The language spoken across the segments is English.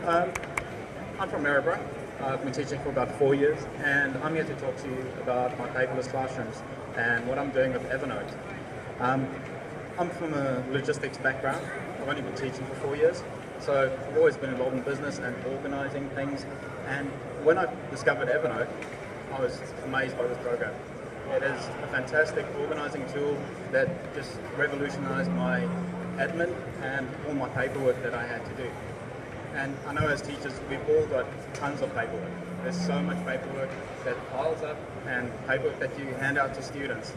Um, I'm from Maryborough. I've been teaching for about 4 years, and I'm here to talk to you about my paperless classrooms and what I'm doing with Evernote. I'm from a logistics background. I've only been teaching for 4 years, so I've always been involved in business and organising things. And when I discovered Evernote, I was amazed by this program. It is a fantastic organising tool that just revolutionised my admin and all my paperwork that I had to do. And I know as teachers, we've all got tons of paperwork. There's so much paperwork that piles up and paperwork that you hand out to students.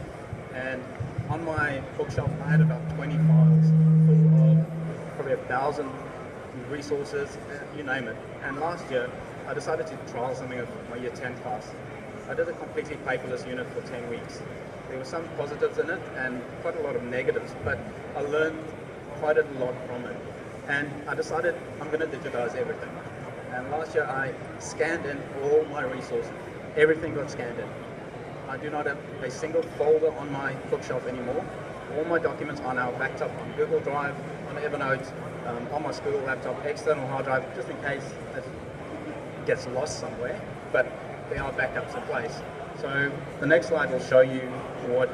And on my bookshelf, I had about 20 files full of probably 1,000 resources, you name it. And last year, I decided to trial something with my Year 10 class. I did a completely paperless unit for 10 weeks. There were some positives in it and quite a lot of negatives, but I learned quite a lot from it. And I decided I'm going to digitize everything. And last year I scanned in all my resources. Everything got scanned in. I do not have a single folder on my bookshelf anymore. All my documents are now backed up on Google Drive, on Evernote, on my school laptop, external hard drive, just in case it gets lost somewhere. But there are backups in place. So the next slide will show you what...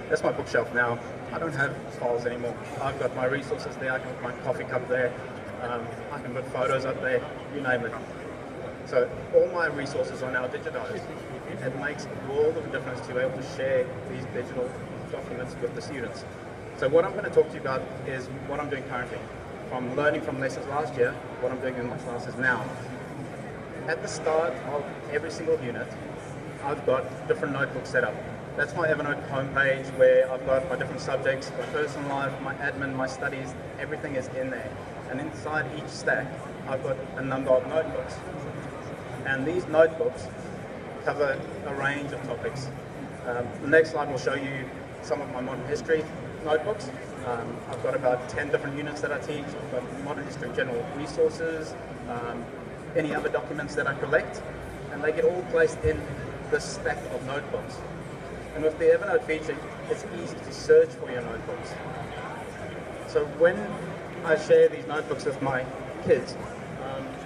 That's my bookshelf now. I don't have files anymore. I've got my resources there, I can put my coffee cup there, I can put photos up there, you name it. So all my resources are now digitized. It makes a world of difference to be able to share these digital documents with the students. So what I'm going to talk to you about is what I'm doing currently. From learning from lessons last year, what I'm doing in my classes now. At the start of every single unit, I've got different notebooks set up. That's my Evernote homepage where I've got my different subjects, my personal life, my admin, my studies, everything is in there. And inside each stack, I've got a number of notebooks. And these notebooks cover a range of topics. The next slide will show you some of my modern history notebooks. I've got about 10 different units that I teach. I've got modern history general resources, any other documents that I collect, and they get all placed in this stack of notebooks. And with the Evernote feature, it's easy to search for your notebooks. So when I share these notebooks with my kids,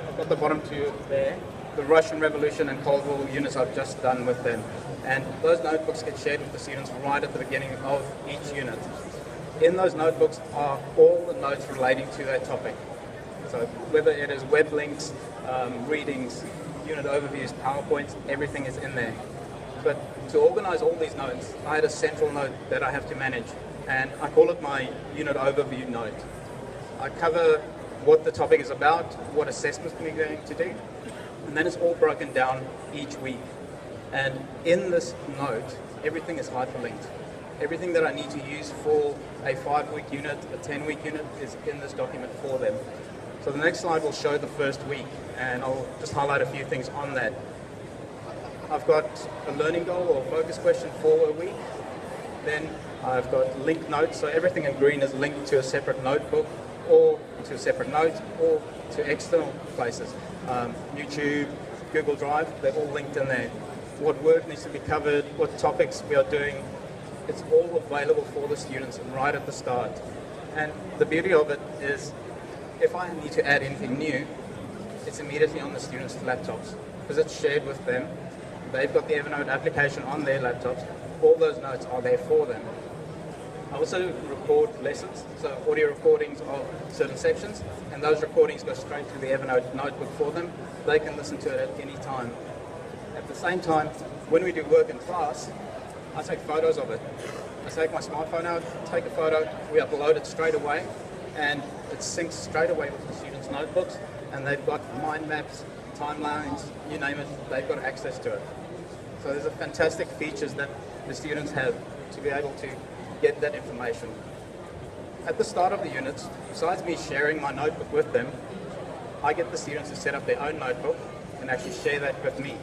I've got the bottom two there, the Russian Revolution and Cold War units I've just done with them. And those notebooks get shared with the students right at the beginning of each unit. In those notebooks are all the notes relating to that topic. So whether it is web links, readings, unit overviews, PowerPoints, everything is in there. But to organize all these notes, I had a central note that I have to manage, and I call it my unit overview note. I cover what the topic is about, what assessments we're going to do, and then it's all broken down each week. And in this note, everything is hyperlinked. Everything that I need to use for a 5-week unit, a 10-week unit is in this document for them. So the next slide will show the first week, and I'll just highlight a few things on that. I've got a learning goal or focus question for a week. Then I've got linked notes, so everything in green is linked to a separate notebook or to a separate note or to external places. YouTube, Google Drive, they're all linked in there. What work needs to be covered, what topics we are doing, it's all available for the students right at the start. And the beauty of it is, if I need to add anything new, it's immediately on the students' laptops because it's shared with them. They've got the Evernote application on their laptops. All those notes are there for them. I also record lessons, so audio recordings of certain sections, and those recordings go straight to the Evernote notebook for them. They can listen to it at any time. At the same time, when we do work in class, I take photos of it. I take my smartphone out, take a photo, we upload it straight away, and it syncs straight away with the students' notebooks, and they've got mind maps, timelines, you name it, they've got access to it. So there's a fantastic features that the students have to be able to get that information. At the start of the units, besides me sharing my notebook with them, I get the students to set up their own notebook and actually share that with me.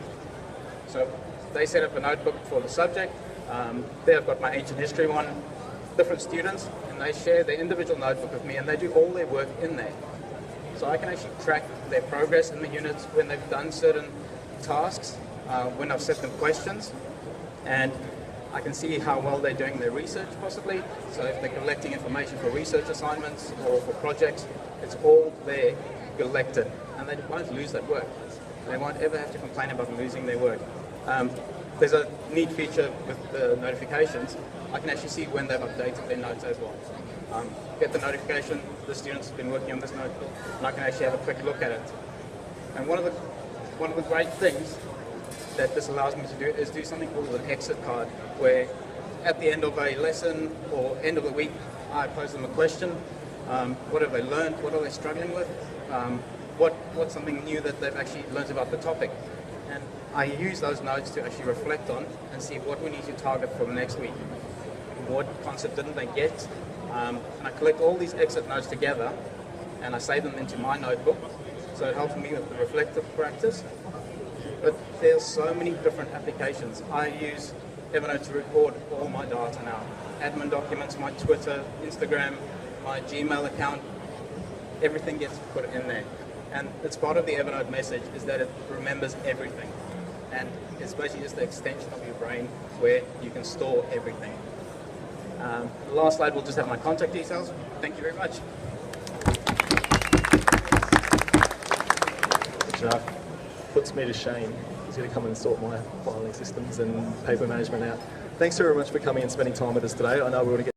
So they set up a notebook for the subject, there I've got my ancient history one, different students, and they share their individual notebook with me and they do all their work in there. So I can actually track their progress in the units when they've done certain tasks, when I've set them questions, and I can see how well they're doing their research possibly. So if they're collecting information for research assignments or for projects, it's all there collected, and they won't lose that work. They won't ever have to complain about losing their work. There's a neat feature with the notifications. I can actually see when they've updated their notes as well. Get the notification, the student's been working on this notebook, and I can actually have a quick look at it. And one of the great things that this allows me to do is do something called an exit card, where at the end of a lesson or end of the week, I pose them a question. What have they learned? What are they struggling with? What's something new that they've actually learned about the topic? And I use those notes to actually reflect on and see what we need to target for the next week. What concept didn't they get? And I collect all these exit notes together and I save them into my notebook. So it helps me with the reflective practice. But there's so many different applications. I use Evernote to record all my data now. Admin documents, my Twitter, Instagram, my Gmail account, everything gets put in there. And it's part of the Evernote message is that it remembers everything. And it's basically just the extension of your brain where you can store everything. The last slide will just have my contact details. Thank you very much. Which puts me to shame. He's going to come and sort my filing systems and paper management out. Thanks very much for coming and spending time with us today. I know we're going to get